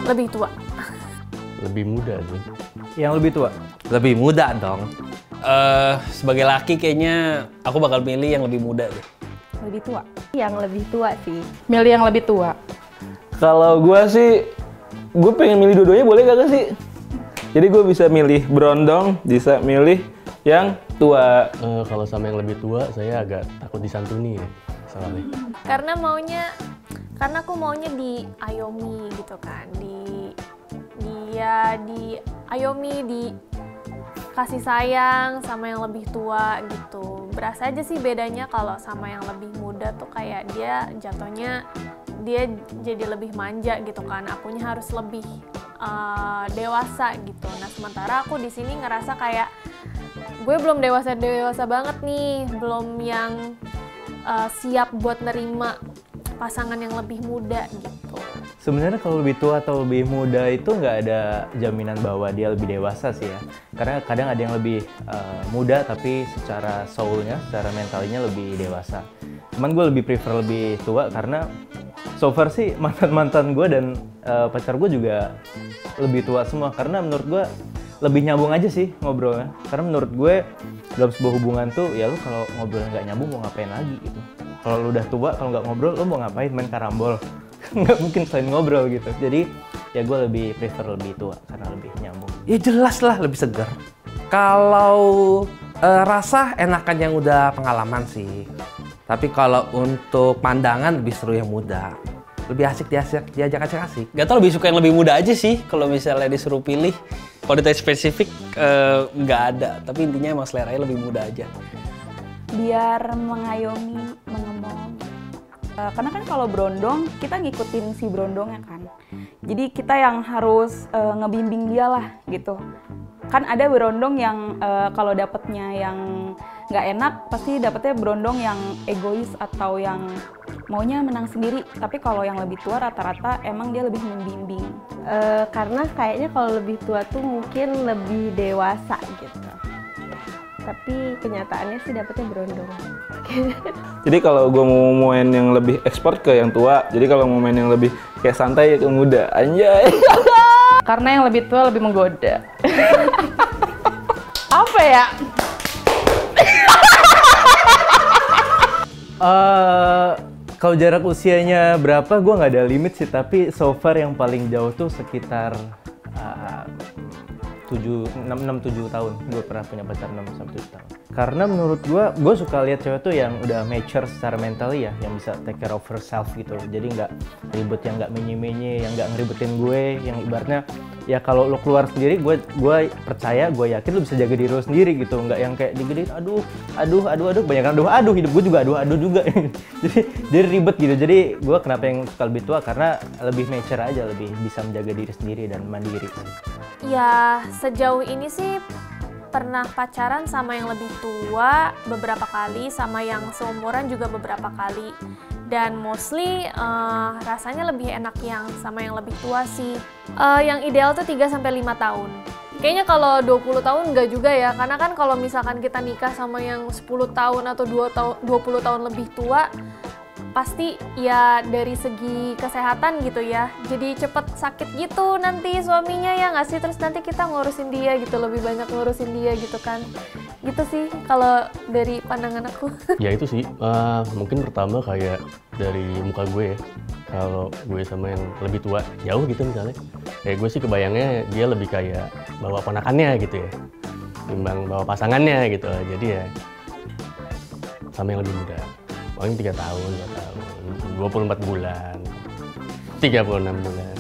Lebih tua. Lebih muda sih. Yang lebih tua? Lebih muda dong. Sebagai laki kayaknya aku bakal milih yang lebih muda deh. Lebih tua. Yang lebih tua sih. Milih yang lebih tua. Kalau gue sih, gue pengen milih dua-duanya, boleh gak sih? Jadi gue bisa milih berondong, bisa milih yang tua. Kalau sama yang lebih tua, saya agak takut disantuni ya, soalnya. Karena aku maunya diayomi gitu kan, diayomi, dikasih sayang sama yang lebih tua gitu. Berasa aja sih bedanya kalau sama yang lebih muda tuh kayak dia jatuhnya dia jadi lebih manja gitu kan, akunya harus lebih dewasa gitu. Nah sementara aku di sini ngerasa kayak gue belum dewasa banget nih, belum yang siap buat nerima pasangan yang lebih muda gitu. Sebenarnya kalau lebih tua atau lebih muda itu nggak ada jaminan bahwa dia lebih dewasa sih ya. Karena kadang ada yang lebih muda tapi secara soulnya, secara mentalnya lebih dewasa. Cuman gue lebih prefer lebih tua karena so far sih mantan-mantan gue dan pacar gue juga lebih tua semua. Karena menurut gue lebih nyambung aja sih ngobrolnya. Karena menurut gue dalam sebuah hubungan tuh ya lu kalau ngobrol nggak nyambung mau ngapain lagi gitu. Kalau lu udah tua, kalau nggak ngobrol, lu mau ngapain? Main karambol? Nggak mungkin selain ngobrol gitu. Jadi ya gue lebih prefer lebih tua karena lebih nyambung. Ya jelas lah lebih segar. Kalau rasa enakan yang udah pengalaman sih. Tapi kalau untuk pandangan lebih seru yang muda. Lebih asik diajak asik. Gak tau, lebih suka yang lebih muda aja sih kalau misalnya disuruh pilih. Kalau ditanya spesifik nggak ada, tapi intinya emang seleranya lebih muda aja. Biar mengayomi, mengemong. Karena kan kalau berondong, kita ngikutin si berondongnya kan. Jadi kita yang harus ngebimbing dia lah gitu. Kan ada berondong yang kalau dapetnya yang nggak enak, pasti dapetnya berondong yang egois atau yang maunya menang sendiri. Tapi kalau yang lebih tua rata-rata emang dia lebih membimbing. Karena kayaknya kalau lebih tua tuh mungkin lebih dewasa gitu. Tapi kenyataannya sih dapetnya berondong. Jadi kalau gue mau main yang lebih ekspor ke yang tua, jadi kalau mau main yang lebih kayak santai ke muda, anjay. Karena yang lebih tua lebih menggoda. Apa ya? Kalau jarak usianya berapa, gue nggak ada limit sih. Tapi so far yang paling jauh tuh sekitar 6-7 tahun. Gue pernah punya pacar 6-7 tahun. Karena menurut gue suka lihat cewek tuh yang udah mature secara mental ya, yang bisa take care of herself gitu. Jadi nggak ribet, yang nggak menye-menye, yang nggak ngeribetin gue, yang ibaratnya ya kalau lo keluar sendiri, gue percaya, gue yakin lo bisa jaga diri lo sendiri gitu. Nggak yang kayak digedein, aduh, banyak hidup gue juga aduh juga. jadi ribet gitu. Jadi gue kenapa yang suka lebih tua, karena lebih mature aja, lebih bisa menjaga diri sendiri dan mandiri. Ya sejauh ini sih pernah pacaran sama yang lebih tua beberapa kali, sama yang seumuran juga beberapa kali. Dan mostly rasanya lebih enak yang sama yang lebih tua sih. Yang ideal tuh 3-5 tahun. Kayaknya kalau 20 tahun enggak juga ya, karena kan kalau misalkan kita nikah sama yang 10 tahun atau 20 tahun lebih tua, pasti ya dari segi kesehatan gitu ya, jadi cepet sakit gitu nanti suaminya ya nggak sih, terus nanti kita ngurusin dia gitu, lebih banyak ngurusin dia gitu kan. Gitu sih kalau dari pandangan aku. Ya itu sih, mungkin pertama kayak dari muka gue ya. Kalau gue sama yang lebih tua jauh gitu misalnya, kayak gue sih kebayangnya dia lebih kayak bawa ponakannya gitu ya, timbang bawa pasangannya gitu. Jadi ya sama yang lebih muda. Paling 3 tahun, 2 tahun, 24 bulan, 36 bulan.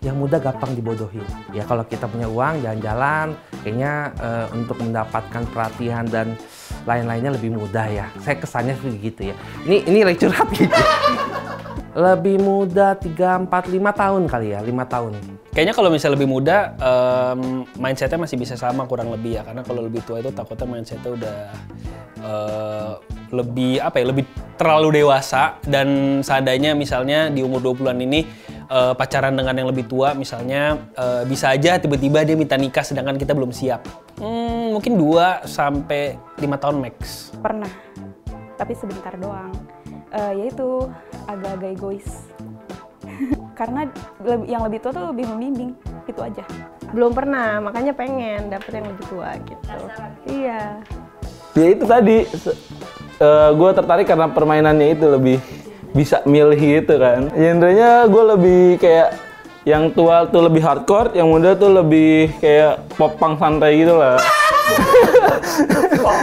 Yang muda gampang dibodohin. Ya kalau kita punya uang, jalan-jalan, kayaknya untuk mendapatkan perhatian dan lain-lainnya lebih mudah ya. Saya kesannya begitu ya. Ini lagi curhat gitu. Lebih muda 3, 4, 5 tahun kali ya, 5 tahun. Kayaknya kalau misalnya lebih muda, mindsetnya masih bisa sama kurang lebih ya. Karena kalau lebih tua itu takutnya mindsetnya udah lebih terlalu dewasa, dan seandainya misalnya di umur 20-an ini pacaran dengan yang lebih tua misalnya, bisa aja tiba-tiba dia minta nikah sedangkan kita belum siap. Mungkin 2-5 tahun max. Pernah, tapi sebentar doang. Yaitu agak-agak egois. Karena yang lebih tua tuh lebih membimbing, itu aja. Belum pernah, makanya pengen dapet yang lebih tua gitu. Iya. Ya itu tadi, gue tertarik karena permainannya itu lebih bisa milih gitu kan. Genrenya gue lebih kayak yang tua tuh lebih hardcore, yang muda tuh lebih kayak pop punk santai gitu lah.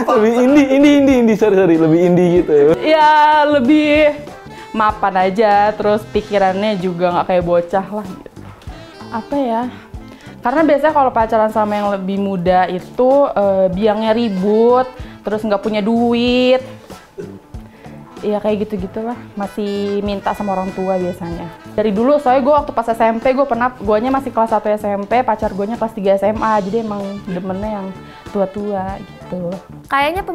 Lebih indie, sorry, lebih indie gitu. Ya lebih mapan aja, terus pikirannya juga nggak kayak bocah lah gitu. Apa ya? Karena biasanya kalau pacaran sama yang lebih muda itu biangnya ribut, terus nggak punya duit. Ya kayak gitu-gitu lah, masih minta sama orang tua biasanya. Dari dulu, soalnya gue waktu pas SMP, guanya masih kelas 1 SMP, pacar guanya kelas 3 SMA, jadi emang demennya yang tua-tua gitu. Kayaknya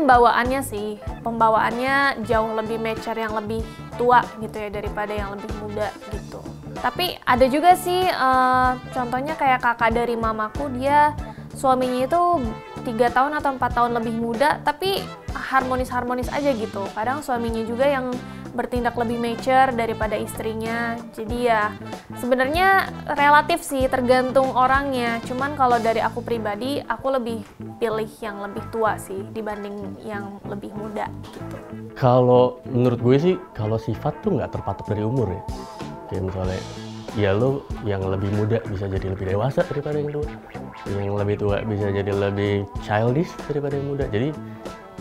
pembawaannya jauh lebih mature yang lebih tua gitu ya daripada yang lebih muda gitu. Tapi ada juga sih contohnya kayak kakak dari mamaku, dia suaminya itu 3 tahun atau 4 tahun lebih muda tapi harmonis-harmonis aja gitu. Kadang suaminya juga yang bertindak lebih mature daripada istrinya. Jadi ya sebenarnya relatif sih, tergantung orangnya. Cuman kalau dari aku pribadi, aku lebih pilih yang lebih tua sih dibanding yang lebih muda gitu. Kalau menurut gue sih, kalau sifat tuh nggak terpatok dari umur ya. Kayak misalnya, ya lo yang lebih muda bisa jadi lebih dewasa daripada yang tua. Yang lebih tua bisa jadi lebih childish daripada yang muda. Jadi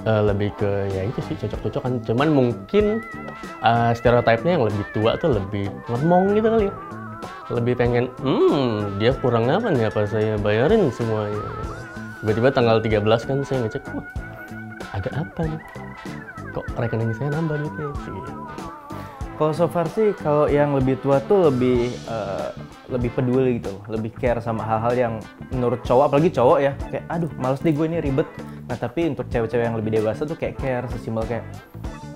lebih ke ya itu sih, cocok-cocokan. Cuman mungkin stereotipnya yang lebih tua tuh lebih ngomong gitu kali ya. Lebih pengen, dia kurang apa nih, apa saya bayarin semuanya. Tiba-tiba tanggal 13 kan saya ngecek, wah ada apa nih? Kok rekening saya nambah duitnya sih? Kalau so far sih, kalau yang lebih tua tuh lebih peduli gitu, lebih care sama hal-hal yang menurut cowok, apalagi cowok ya, kayak aduh males deh gue ini ribet. Nah tapi untuk cewek-cewek yang lebih dewasa tuh kayak care, sesimpel kayak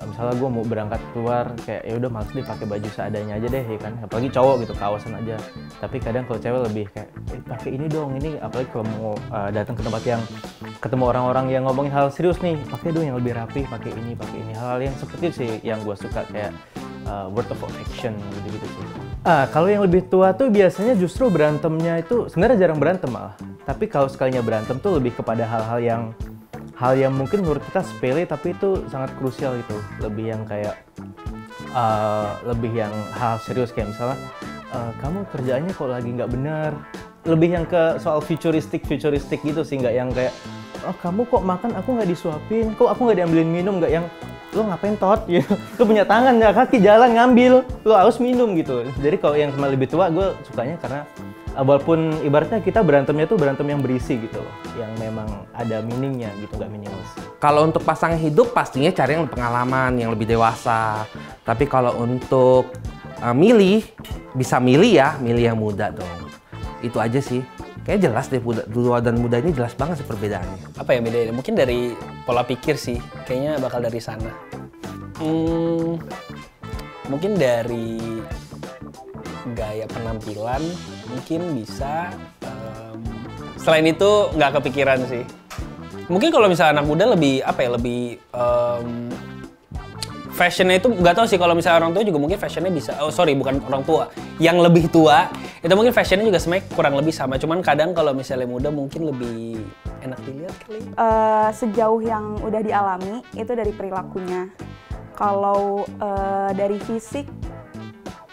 misalnya gue mau berangkat keluar, kayak ya udah males deh pakai baju seadanya aja deh ya kan, apalagi cowok gitu, kawasan aja. Tapi kadang kalau cewek lebih kayak pakai ini dong, ini apalagi kalau mau datang ke tempat yang ketemu orang-orang yang ngomongin hal serius nih, pakai dong yang lebih rapi, pakai ini, hal-hal yang seperti itu sih yang gue suka, kayak word of affection gitu-gitu sih. Kalau yang lebih tua tuh biasanya justru berantemnya itu sebenarnya jarang berantem malah. Tapi kalau sekalinya berantem tuh lebih kepada hal yang mungkin menurut kita sepele tapi itu sangat krusial gitu. Lebih yang kayak lebih yang hal serius kayak misalnya kamu kerjaannya kok lagi nggak benar. Lebih yang ke soal futuristik gitu sih, nggak yang kayak oh kamu kok makan aku nggak disuapin, kok aku nggak diambilin minum, nggak yang lo ngapain tot gitu, lo punya tangan ya kaki jalan ngambil, lo harus minum gitu. Jadi kalau yang sama lebih tua gue sukanya karena walaupun ibaratnya kita berantemnya tuh berantem yang berisi gitu loh, yang memang ada meaningnya gitu, nggak meaningless. Kalau untuk pasangan hidup pastinya cari yang pengalaman, yang lebih dewasa. Tapi kalau untuk milih, bisa milih yang muda dong. Itu aja sih. Kayaknya jelas deh, tua dan muda ini jelas banget sih perbedaannya. Apa ya bedanya? Mungkin dari pola pikir sih, kayaknya bakal dari sana. Mungkin dari gaya penampilan, mungkin bisa. Selain itu nggak kepikiran sih. Mungkin kalau misalnya anak muda lebih apa ya, lebih fashionnya itu nggak tahu sih. Kalau misalnya orang tua juga mungkin fashionnya bisa, bukan orang tua, yang lebih tua itu mungkin fashionnya juga sebenarnya kurang lebih sama. Cuman kadang kalau misalnya muda mungkin lebih enak dilihat kali. Sejauh yang udah dialami itu dari perilakunya. Kalau dari fisik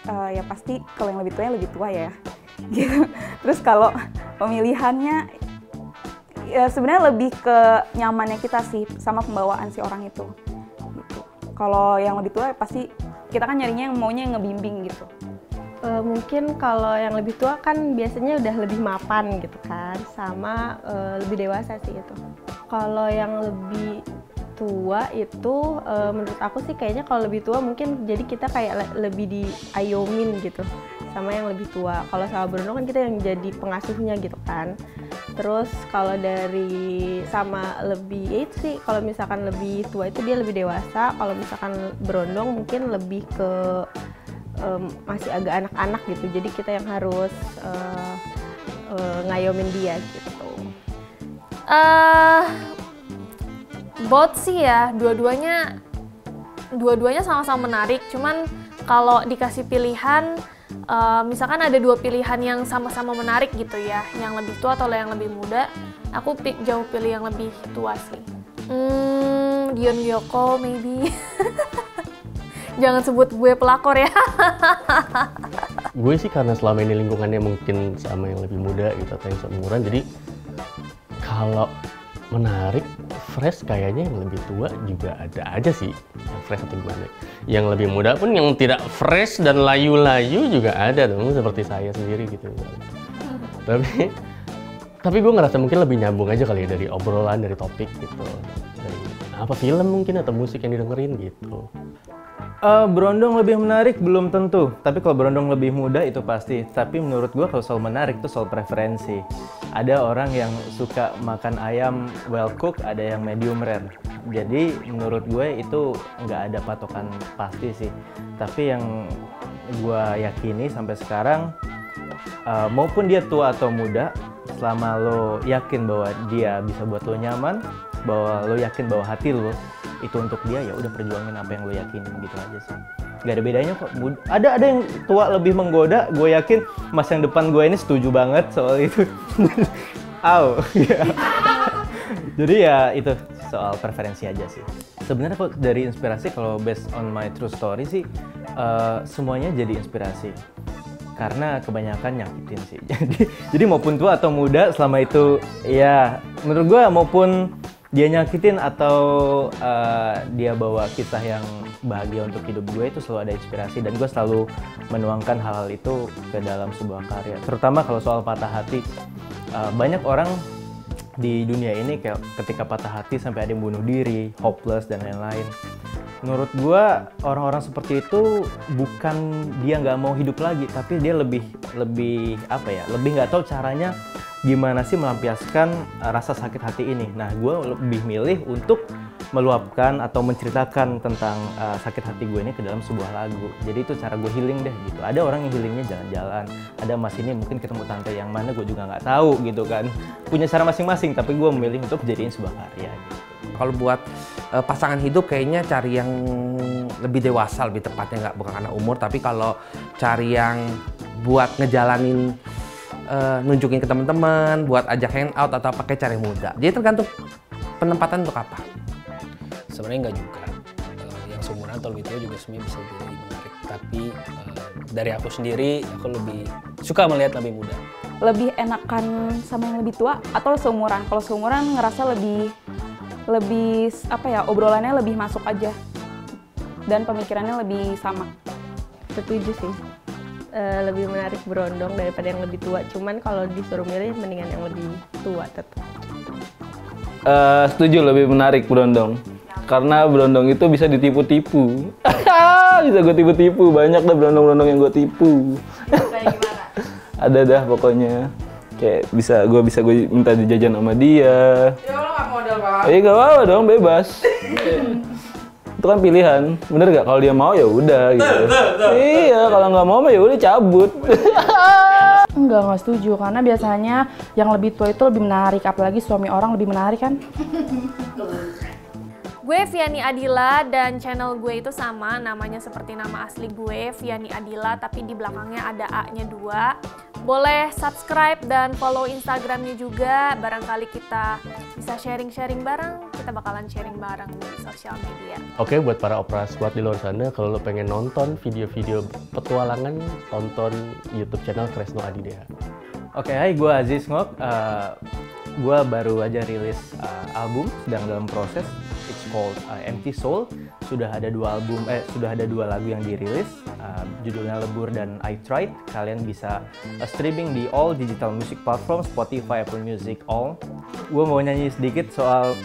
ya pasti kalau yang lebih tua ya. Gitu. Terus kalau pemilihannya ya sebenarnya lebih ke nyamannya kita sih sama pembawaan si orang itu. Kalau yang lebih tua pasti kita kan nyarinya yang maunya yang ngebimbing gitu. Mungkin kalau yang lebih tua kan biasanya udah lebih mapan gitu kan, sama lebih dewasa sih itu. Kalau yang lebih tua itu menurut aku sih kayaknya kalau lebih tua mungkin jadi kita kayak lebih diayomin gitu sama yang lebih tua. Kalau sama Bruno kan kita yang jadi pengasuhnya gitu kan. Terus kalau dari sama lebih ya itu sih, kalau misalkan lebih tua itu dia lebih dewasa. Kalau misalkan berondong mungkin lebih ke masih agak anak-anak gitu. Jadi kita yang harus ngayomin dia gitu. Both sih ya, dua-duanya sama-sama menarik. Cuman kalau dikasih pilihan, misalkan ada dua pilihan yang sama-sama menarik gitu ya, yang lebih tua atau yang lebih muda, aku jauh pilih yang lebih tua sih. Dion Gyoko maybe. Jangan sebut gue pelakor ya. Gue sih karena selama ini lingkungannya mungkin sama yang lebih muda gitu atau yang seumuran, jadi kalau menarik, fresh kayaknya yang lebih tua juga ada aja sih, yang fresh atau gimana. Yang lebih muda pun yang tidak fresh dan layu-layu juga ada dong, seperti saya sendiri gitu. Tapi gue ngerasa mungkin lebih nyambung aja kali ya dari obrolan, dari topik gitu. Dari apa film mungkin atau musik yang didengerin gitu. Berondong lebih menarik belum tentu, tapi kalau berondong lebih muda itu pasti. Tapi menurut gue kalau soal menarik itu soal preferensi. Ada orang yang suka makan ayam well cooked, ada yang medium rare. Jadi menurut gue itu nggak ada patokan pasti sih. Tapi yang gue yakini sampai sekarang, maupun dia tua atau muda, selama lo yakin bahwa dia bisa buat lo nyaman, bahwa lo yakin bahwa hati lo itu untuk dia, ya udah perjuangin apa yang lo yakinin gitu aja sih. Gak ada bedanya kok. Ada yang tua lebih menggoda, gue yakin mas yang depan gue ini setuju banget soal itu. Jadi ya itu soal preferensi aja sih. Sebenarnya kok dari inspirasi, kalau based on my true story sih, semuanya jadi inspirasi. Karena kebanyakan nyakitin sih. Jadi maupun tua atau muda, selama itu ya menurut gue maupun dia nyakitin atau dia bawa kisah yang bahagia untuk hidup gue, itu selalu ada inspirasi dan gue selalu menuangkan hal-hal itu ke dalam sebuah karya. Terutama kalau soal patah hati, banyak orang di dunia ini kayak ketika patah hati sampai ada yang bunuh diri, hopeless dan lain-lain. Menurut gue orang-orang seperti itu bukan dia nggak mau hidup lagi, tapi dia lebih nggak tahu caranya gimana sih melampiaskan rasa sakit hati ini. Nah, gue lebih milih untuk meluapkan atau menceritakan tentang sakit hati gue ini ke dalam sebuah lagu. Jadi itu cara gue healing deh gitu. Ada orang yang healingnya jalan-jalan, ada mas ini mungkin ketemu tante yang mana gue juga nggak tahu gitu kan. Punya cara masing-masing, tapi gue memilih untuk jadiin sebuah karya gitu. Kalau buat pasangan hidup kayaknya cari yang lebih dewasa, lebih tepatnya, bukan karena umur, tapi kalau cari yang buat ngejalanin, nunjukin ke teman-teman, buat ajak hangout atau pakai cara muda. Jadi tergantung penempatan untuk apa. Sebenarnya nggak juga. Yang seumuran atau lebih tua juga sebenarnya bisa jadi menarik. Tapi dari aku sendiri, aku lebih suka melihat lebih muda. Lebih enakan sama yang lebih tua atau seumuran? Kalau seumuran ngerasa lebih obrolannya lebih masuk aja dan pemikirannya lebih sama. Setuju sih. Lebih menarik berondong daripada yang lebih tua. Cuman kalau disuruh milih, mendingan yang lebih tua tetap. Setuju, lebih menarik berondong. Karena berondong itu bisa ditipu-tipu. Bisa gue tipu-tipu, banyak dah berondong-berondong yang gue tipu. Kayak gimana? Ada dah pokoknya. Kayak gue bisa minta dijajan sama dia. Ya lo nggak modal banget. Gak apa-apa dong, bebas. Itu kan pilihan, bener gak? Kalau dia mau ya udah gitu. Iya, kalau nggak mau ya udah cabut. Nggak setuju, karena biasanya yang lebih tua itu lebih menarik, apalagi suami orang lebih menarik kan. Gue Viani Adila dan channel gue itu sama, namanya seperti nama asli gue, Viani Adila, tapi di belakangnya ada A-nya 2. Boleh subscribe dan follow Instagramnya juga, barangkali kita bisa sharing-sharing bareng, kita bakalan sharing bareng di sosial media. Oke, buat para opera squad di luar sana, kalau lo pengen nonton video-video petualangan, tonton YouTube channel Kresno Adidea. Oke, hai, gue Aziz Ngok. Gue baru aja rilis album, sedang dalam proses. It's called Empty Soul. Sudah ada 2 lagu yang dirilis. Judulnya Lebur dan I Tried. Kalian bisa streaming di all digital music platform, Spotify, Apple Music, all. Gue mau nyanyi sedikit soal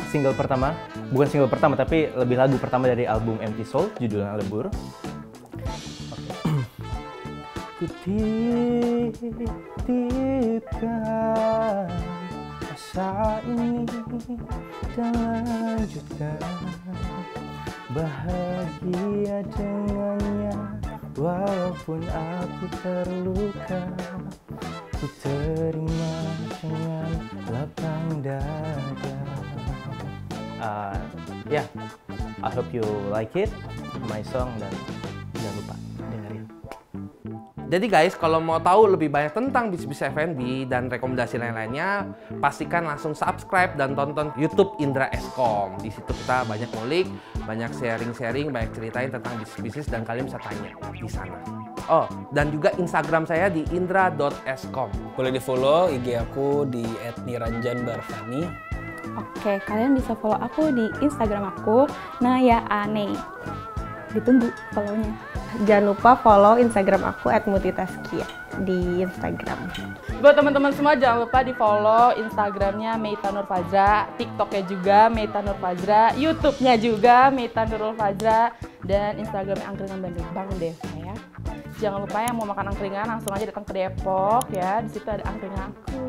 single pertama. Bukan single pertama, tapi lebih lagu pertama dari album Empty Soul, judulnya Lebur. Kutitipkan asa ini dan lanjutkan bahagia dengannya, walaupun aku terluka, ku terima dengan lapang dada. I hope you like it, my song, dan Jadi guys, kalau mau tahu lebih banyak tentang bisnis F&B dan rekomendasi lain-lainnya, pastikan langsung subscribe dan tonton YouTube Indra Eskom. Di situ kita banyak ngulik, banyak sharing-sharing, banyak ceritain tentang bisnis dan kalian bisa tanya di sana. Oh, dan juga Instagram saya di indra.eskom. Boleh di-follow IG aku di @niranjanbarvani. Oke, kalian bisa follow aku di Instagram aku, Naya Ane. Ditunggu follow-nya. Jangan lupa follow Instagram aku @mutitaskia di Instagram. Buat teman-teman semua jangan lupa di follow Instagramnya Meita Nur Fajra, TikToknya juga Meita Nur Fajra, YouTube-nya juga Meita Nurul Fajra, dan Instagramnya Angkringan Bandung Bang Deva ya. Jangan lupa yang mau makan angkringan langsung aja datang ke Depok ya. Di situ ada angkringan aku.